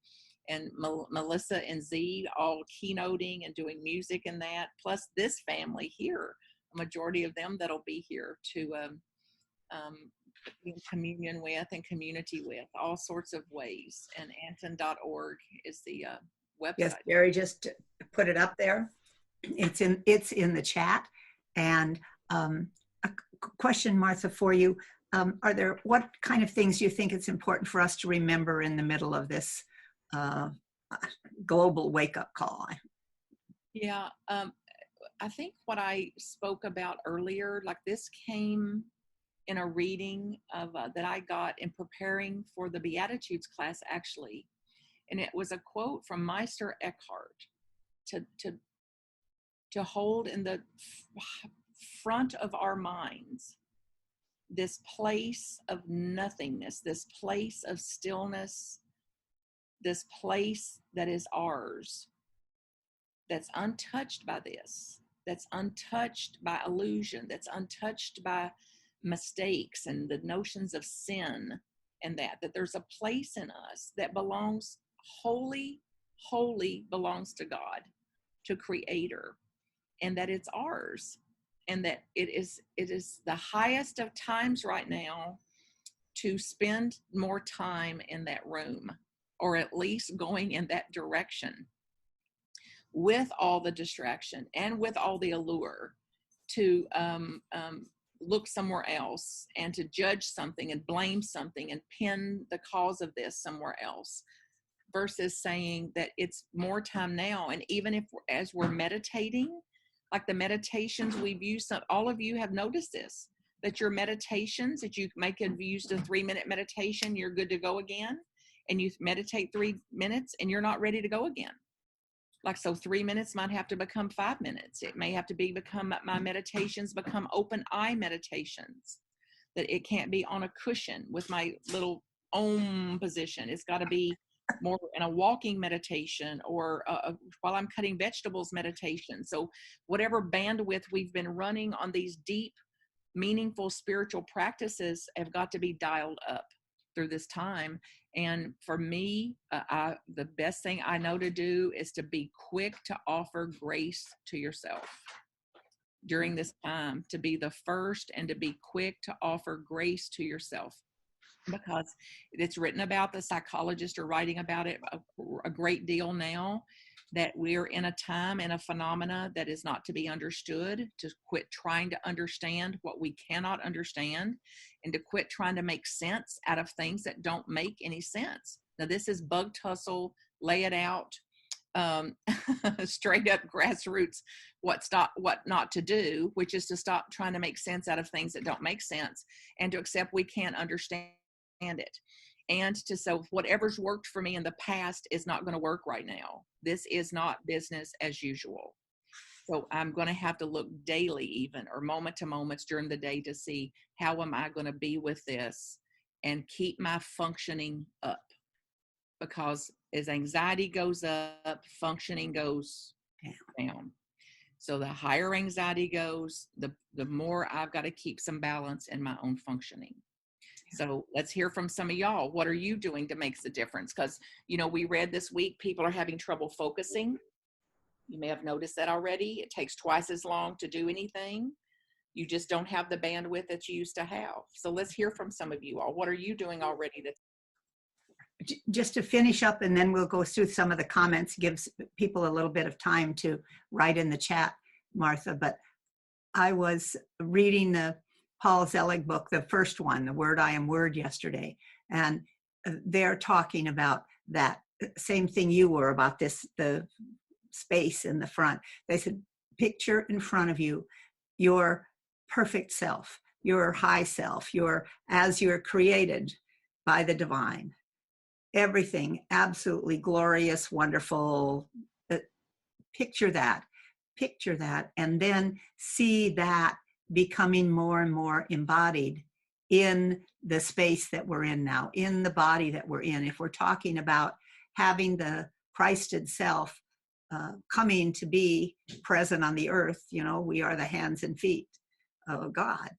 and Melissa and Z all keynoting and doing music in that, plus this family here, a majority of them that'll be here to be in communion with and community with, all sorts of ways. And Anton.org is the website. Yes, Jerry just put it up there. It's in the chat. And a question, Martha, for you. What kind of things do you think it's important for us to remember in the middle of this global wake-up call? Yeah, I think what I spoke about earlier, like this came in a reading of that I got in preparing for the Beatitudes class, actually. And it was a quote from Meister Eckhart to hold in the front of our minds this place of nothingness, this place of stillness, this place that is ours, that's untouched by this, that's untouched by illusion, that's untouched by mistakes and the notions of sin, and that there's a place in us that belongs wholly belongs to God, to Creator, and that it's ours, and that it is the highest of times right now to spend more time in that room, or at least going in that direction, with all the distraction and with all the allure to look somewhere else and to judge something and blame something and pin the cause of this somewhere else, versus saying that it's more time now. And even if as we're meditating, like the meditations we've used, all of you have noticed this, that your meditations that you make, have used a 3-minute meditation, you're good to go again, and you meditate 3 minutes and you're not ready to go again. Like, so 3 minutes might have to become 5 minutes. It may have to become, my meditations become open eye meditations, that it can't be on a cushion with my little Om position. It's got to be more in a walking meditation, or while I'm cutting vegetables meditation. So whatever bandwidth we've been running on these deep, meaningful spiritual practices have got to be dialed up through this time. And for me, the best thing I know to do is to be quick to offer grace to yourself during this time, to be the first and to be quick to offer grace to yourself, because it's written about, the psychologists are writing about it a great deal now, that we're in a time and a phenomena that is not to be understood, to quit trying to understand what we cannot understand, and to quit trying to make sense out of things that don't make any sense. Now, this is bug tussle, lay it out, straight up grassroots, what not to do, which is to stop trying to make sense out of things that don't make sense, and to accept we can't understand it. and to so whatever's worked for me in the past is not going to work right now. This is not business as usual. So I'm going to have to look daily, even, or moment to moments during the day, to see how am I going to be with this and keep my functioning up. Because as anxiety goes up, functioning goes down. So the higher anxiety goes, the more I've got to keep some balance in my own functioning. So let's hear from some of y'all. What are you doing to make the difference? Because, we read this week, people are having trouble focusing. You may have noticed that already. It takes twice as long to do anything. You just don't have the bandwidth that you used to have. So let's hear from some of you all. What are you doing already? Just to finish up, and then we'll go through some of the comments, gives people a little bit of time to write in the chat, Martha. But I was reading the Paul Zelig book, the first one, The Word I Am Word, yesterday. And they're talking about that same thing you were about this, the space in the front. They said, picture in front of you your perfect self, your high self, as you're created by the divine. Everything absolutely glorious, wonderful. Picture that, and then see that becoming more and more embodied in the space that we're in now, in the body that we're in. If we're talking about having the Christed self coming to be present on the earth, we are the hands and feet of God.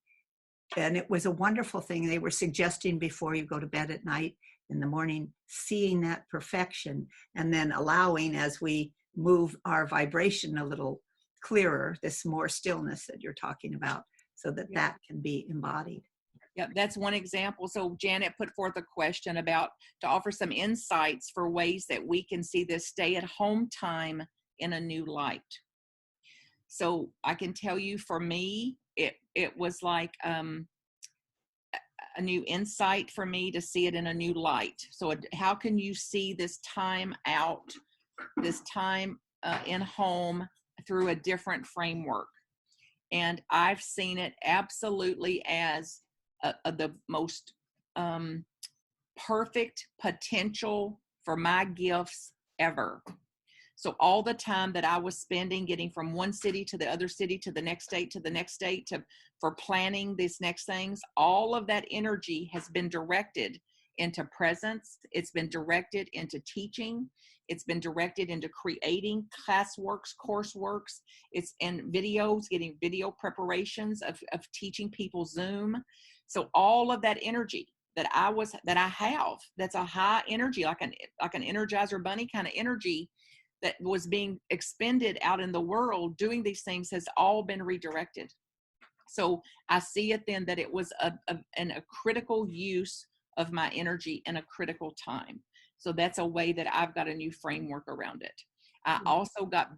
And it was a wonderful thing. They were suggesting before you go to bed at night, in the morning, seeing that perfection, and then allowing, as we move our vibration a little clearer, this more stillness that you're talking about, so that that can be embodied. Yeah, that's one example. So Janet put forth a question about to offer some insights for ways that we can see this stay-at-home time in a new light. So I can tell you, for me, it was like a new insight for me to see it in a new light. So how can you see this time out, this time in home through a different framework? And I've seen it absolutely as the most perfect potential for my gifts ever. So all the time that I was spending getting from one city to the other city, to the next state, to the next state, for planning these next things, all of that energy has been directed into presence. It's been directed into teaching. It's been directed into creating classworks, courseworks. It's in videos, getting video preparations of teaching people Zoom. So all of that energy that I have, that's a high energy, like an Energizer Bunny kind of energy, that was being expended out in the world doing these things, has all been redirected. So I see it then that it was a critical use of my energy in a critical time. So that's a way that I've got a new framework around it. I also got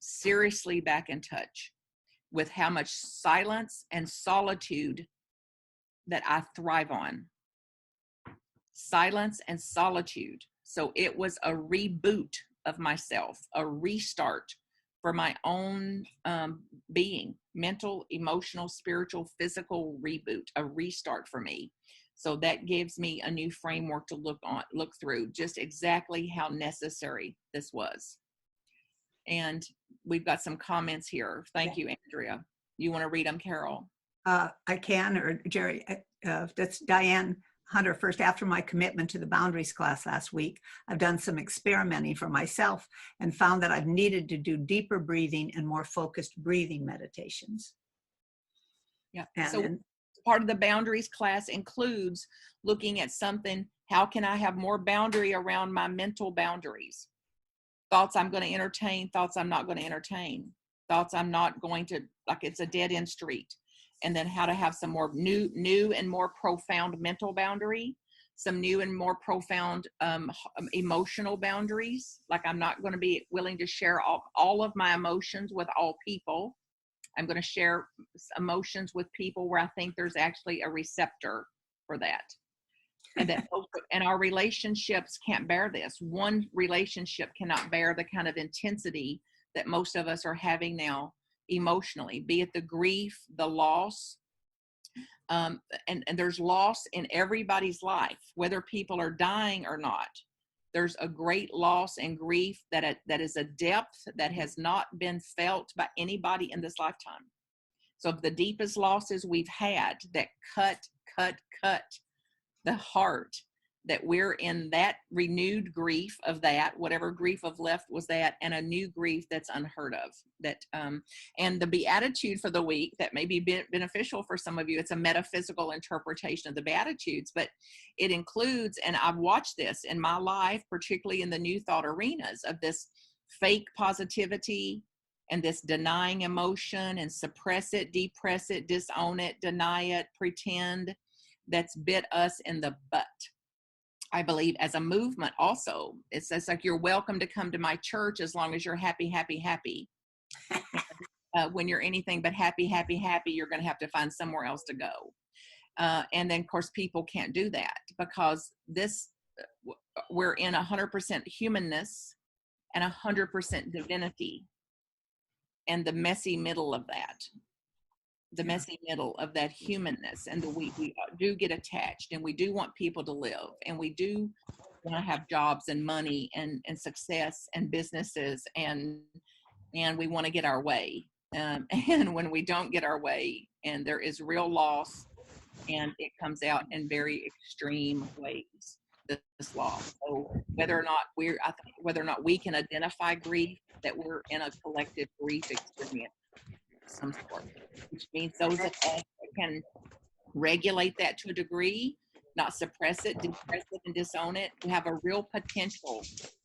seriously back in touch with how much silence and solitude that I thrive on. Silence and solitude. So it was a reboot of myself, a restart for my own being, mental, emotional, spiritual, physical reboot, a restart for me. So that gives me a new framework to look through, just exactly how necessary this was. And we've got some comments here. Thank you, Andrea. You want to read them, Carol? I can, or Jerry. That's Diane Hunter. First, after my commitment to the boundaries class last week, I've done some experimenting for myself and found that I've needed to do deeper breathing and more focused breathing meditations. Yeah. So part of the boundaries class includes looking at something, how can I have more boundary around my mental boundaries? Thoughts I'm going to entertain, thoughts I'm not going to entertain, thoughts I'm not going to, like it's a dead end street. And then how to have some more new and more profound mental boundary, some new and more profound emotional boundaries. Like I'm not going to be willing to share all of my emotions with all people. I'm going to share emotions with people where I think there's actually a receptor for that. And our relationships can't bear this. One relationship cannot bear the kind of intensity that most of us are having now emotionally, be it the grief, the loss, And there's loss in everybody's life, whether people are dying or not. There's a great loss and grief that is a depth that has not been felt by anybody in this lifetime. So the deepest losses we've had that cut the heart, that we're in that renewed grief of that, whatever grief of left was that, and a new grief that's unheard of. That and the Beatitude for the week that may be beneficial for some of you. It's a metaphysical interpretation of the Beatitudes, but it includes, and I've watched this in my life, particularly in the New Thought arenas, of this fake positivity and this denying emotion and suppress it, depress it, disown it, deny it, pretend, that's bit us in the butt. I believe as a movement also, it's like you're welcome to come to my church as long as you're happy, happy, happy. When you're anything but happy, happy, happy, you're going to have to find somewhere else to go. And then, of course, people can't do that because we're in 100% humanness and 100% divinity. And the messy middle of that. The messy middle of that humanness, and we do get attached, and we do want people to live, and we do want to have jobs and money and success and businesses, and we want to get our way, and when we don't get our way, and there is real loss, and it comes out in very extreme ways, this loss. So whether or not we can identify grief, that we're in a collective grief experience some sort, which means those of us that can regulate that to a degree, not suppress it, depress it, and disown it, we have a real potential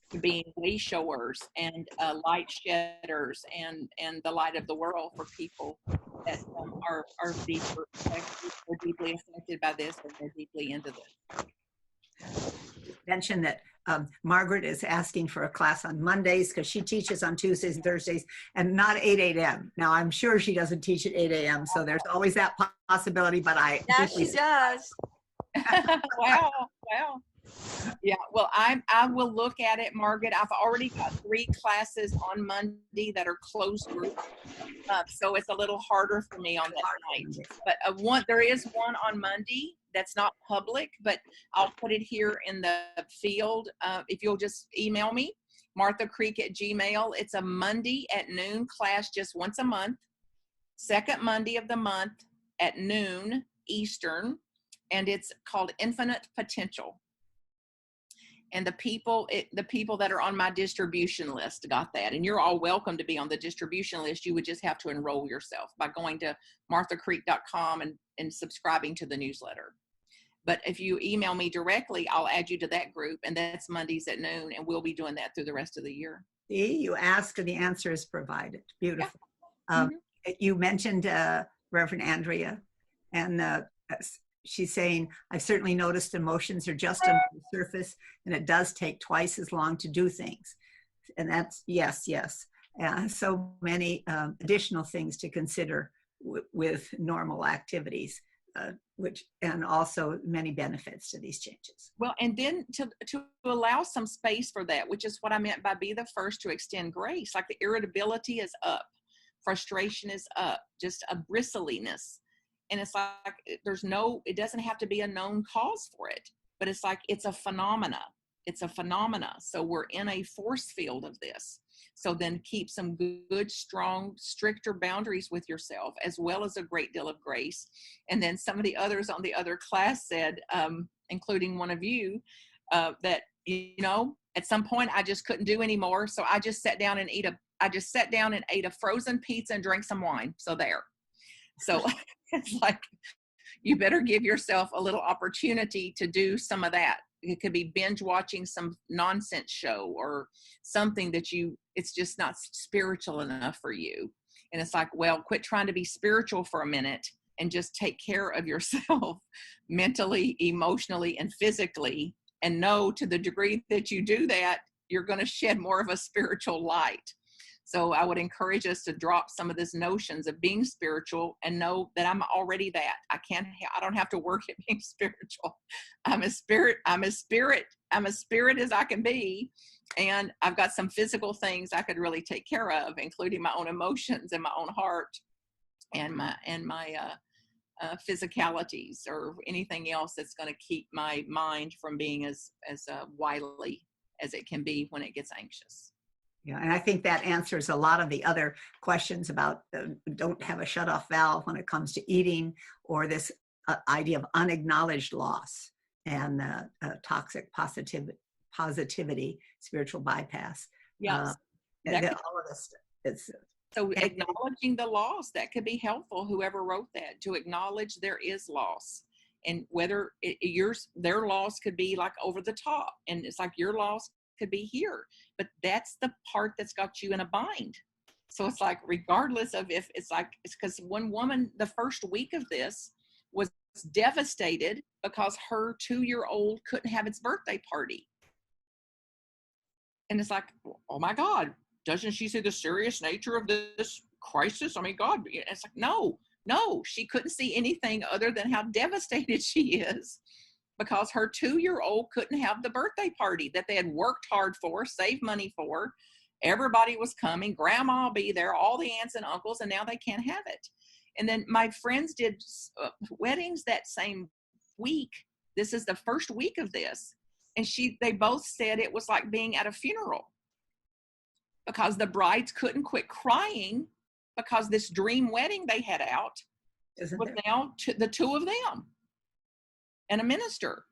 to being way showers and light shedders and the light of the world for people that are deeply affected by this, or they're deeply into this. Mention that Margaret is asking for a class on Mondays because she teaches on Tuesdays and Thursdays and not 8 a.m. Now, I'm sure she doesn't teach at 8 a.m. So there's always that possibility, but Now she does. Wow. Yeah, well, I will look at it, Margaret. I've already got 3 classes on Monday that are closed group, so it's a little harder for me on that night. But there is one on Monday that's not public, but I'll put it here in the field. If you'll just email me, marthacreek@gmail. It's a Monday at noon class, just once a month, second Monday of the month at noon Eastern, and it's called Infinite Potential. And the people that are on my distribution list got that. And you're all welcome to be on the distribution list. You would just have to enroll yourself by going to marthacreek.com and subscribing to the newsletter. But if you email me directly, I'll add you to that group. And that's Mondays at noon. And we'll be doing that through the rest of the year. See, you ask and the answer is provided. Beautiful. Yeah. You mentioned Reverend Andrea, and she's saying, I've certainly noticed emotions are just under the surface, and it does take twice as long to do things. And that's, yes. So many additional things to consider with normal activities, and also many benefits to these changes. Well, and then to allow some space for that, which is what I meant by be the first to extend grace. Like the irritability is up, frustration is up, just a bristliness. And it's like, it doesn't have to be a known cause for it, but it's like, it's a phenomena. So we're in a force field of this. So then keep some good, strong, stricter boundaries with yourself, as well as a great deal of grace. And then some of the others on the other class said, including one of you, that, at some point I just couldn't do anymore. So I just sat down and ate a frozen pizza and drank some wine. So there. So it's like, you better give yourself a little opportunity to do some of that. It could be binge watching some nonsense show or something that it's just not spiritual enough for you. And it's like, well, quit trying to be spiritual for a minute and just take care of yourself mentally, emotionally, and physically. And know to the degree that you do that, you're going to shed more of a spiritual light. So I would encourage us to drop some of these notions of being spiritual and know that I'm already that. I don't have to work at being spiritual. I'm as spirit as I can be. And I've got some physical things I could really take care of, including my own emotions and my own heart and my physicalities or anything else that's going to keep my mind from being as wily as it can be when it gets anxious. Yeah, and I think that answers a lot of the other questions about don't have a shut-off valve when it comes to eating, or this idea of unacknowledged loss and toxic positivity, spiritual bypass. Yes. All of this. So acknowledging the loss, that could be helpful, whoever wrote that, to acknowledge there is loss. And whether their loss could be like over the top, and it's like your loss could be here, but that's the part that's got you in a bind. So it's like, regardless of if it's because one woman, the first week of this, was devastated because her 2-year-old couldn't have its birthday party. And it's like, oh my God, doesn't she see the serious nature of this crisis? I mean, God, it's like, no, she couldn't see anything other than how devastated she is because her 2-year-old couldn't have the birthday party that they had worked hard for, saved money for. Everybody was coming, grandma will be there, all the aunts and uncles, and now they can't have it. And then my friends did weddings that same week. This is the first week of this. And they both said it was like being at a funeral because the brides couldn't quit crying because this dream wedding they had out was now the two of them and a minister.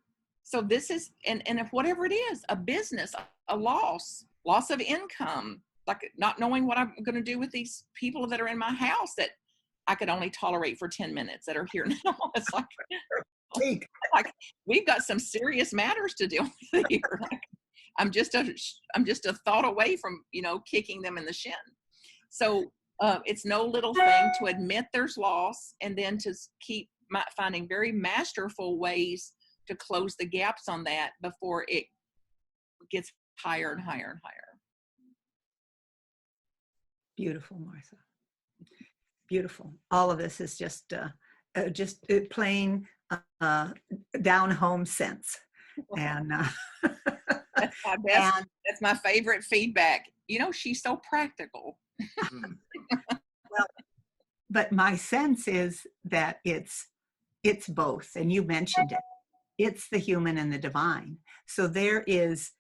So this is, and if whatever it is, a business, a loss of income, like not knowing what I'm going to do with these people that are in my house that I could only tolerate for 10 minutes that are here now. It's like we've got some serious matters to deal with here. Like, I'm just a thought away from, kicking them in the shin. So it's no little thing to admit there's loss and then to keep finding very masterful ways to close the gaps on that before it gets higher and higher and higher. Beautiful, Martha. Beautiful. All of this is just plain down home sense. And that's my best. That's my favorite feedback. She's so practical. Well, but my sense is that it's both, and you mentioned it. It's the human and the divine. So there is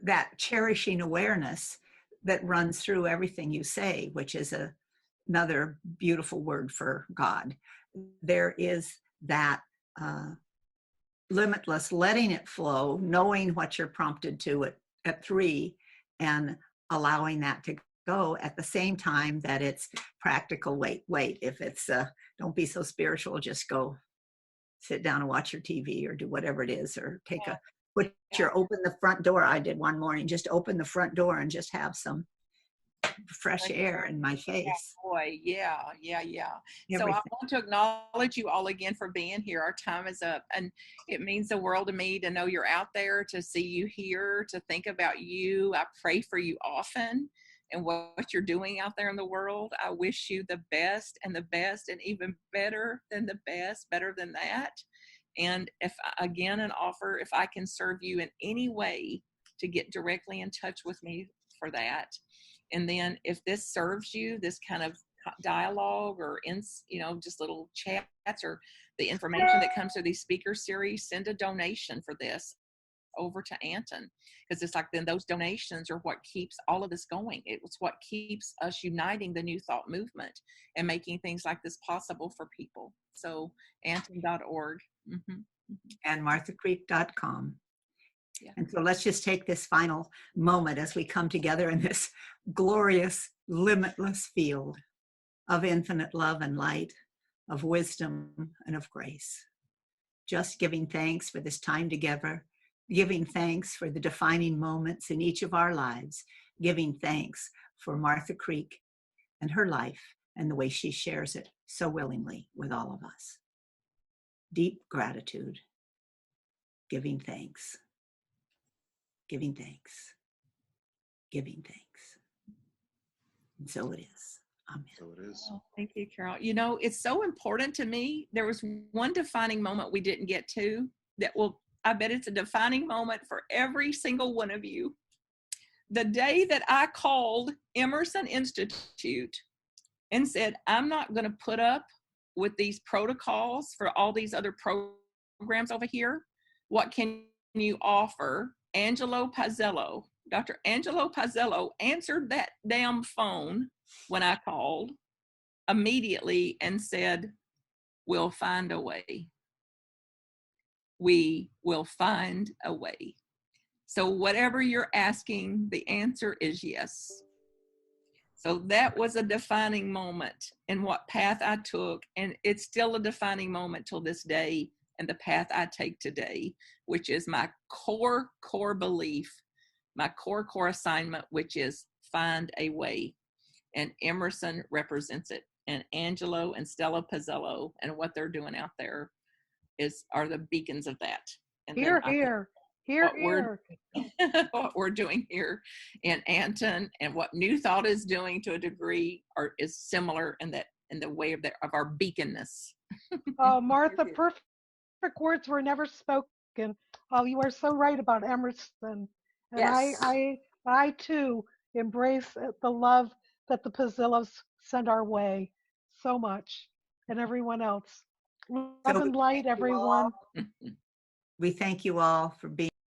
that cherishing awareness that runs through everything you say, which is another beautiful word for God. There is that limitless letting it flow, knowing what you're prompted to at 3, and allowing that to go at the same time that it's practical. Wait, if it's don't be so spiritual, just go sit down and watch your TV or do whatever it is, or open the front door. I did one morning, just open the front door and just have some fresh air in my face. Boy, yeah. So I want to acknowledge you all again for being here. Our time is up, and it means the world to me to know you're out there, to see you here, to think about you. I pray for you often and what you're doing out there in the world. I wish you the best and even better than the best, better than that. And if I can serve you in any way, to get directly in touch with me for that. And then if this serves you, this kind of dialogue or just little chats or the information that comes through these speaker series, send a donation for this over to Anton, because it's like then those donations are what keeps all of this going. It's what keeps us uniting the New Thought movement and making things like this possible for people. So Anton.org. Mm-hmm. And marthacreek.com. Yeah. And so let's just take this final moment as we come together in this glorious, limitless field of infinite love and light, of wisdom and of grace. Just giving thanks for this time together, giving thanks for the defining moments in each of our lives, giving thanks for Martha Creek and her life and the way she shares it so willingly with all of us. Deep gratitude, giving thanks. Giving thanks, giving thanks. And so it is. Amen. So it is. Oh, thank you, Carol. It's so important to me. There was one defining moment we didn't get to I bet it's a defining moment for every single one of you. The day that I called Emerson Institute and said, I'm not going to put up with these protocols for all these other programs over here. What can you offer? Dr. Angelo Pazzello answered that damn phone when I called immediately and said, we'll find a way. We will find a way. So whatever you're asking, the answer is yes. So that was a defining moment in what path I took. And it's still a defining moment till this day, and the path I take today, which is my core belief, my core assignment, which is find a way. And Emerson represents it. And Angelo and Stella Pazzello and what they're doing out there are the beacons of that. And Here, here. What we're doing here in Anton and what New Thought is doing to a degree is similar in the way of our beaconness. Oh, Martha, perfect words were never spoken. Oh, you are so right about Emerson. And Yes. I too embrace the love that the Pazillos send our way so much, and everyone else. Love and light, everyone. We thank you all for being